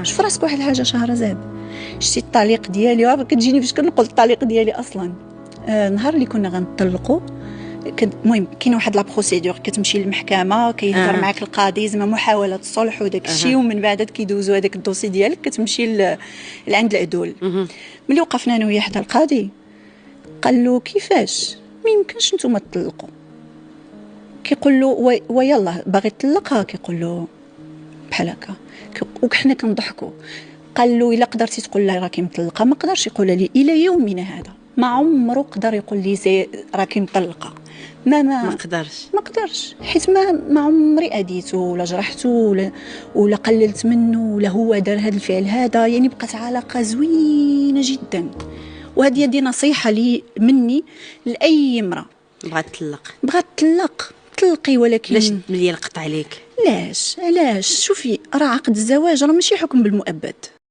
شوف راسك واحد الحاجه شهرزاد، شتي الطليق ديالي كتجيني فاش كنقول الطليق ديالي اصلا. نهار اللي كنا غنطلقوا المهم كاين واحد لا بروسيدور كتمشي للمحكمه، كيهضر معاك القاضي زعما محاوله الصلح وداك الشيء، ومن بعد كيدوزوا هذاك الدوسي ديالك كتمشي لعند العدول. ملي وقفنا انا وياه حدا القاضي قال له كيفاش ما يمكنش نتوما تطلقوا؟ كيقول له ويلا باغي تطلقها؟ كيقول له بحال هكا، وحنا كنضحكوا. قال له الا قدرتي تقول لها راكي مطلقه. ما قدرش يقولها لي الى يومنا هذا، ما عمره قدر يقول لي راكي مطلقه. ما قدرش حيت ما عمري اذيته ولا جرحته ولا قللت منه ولا هو دار هذا الفعل هذا. يعني بقات علاقه زوينه جدا، وهذه نصيحه لي مني لاي امراه بغات تطلق. طلقي، ولكن علاش ملي نقطع عليك؟ علاش شوفي، راه عقد الزواج راه ماشي حكم بالمؤبد.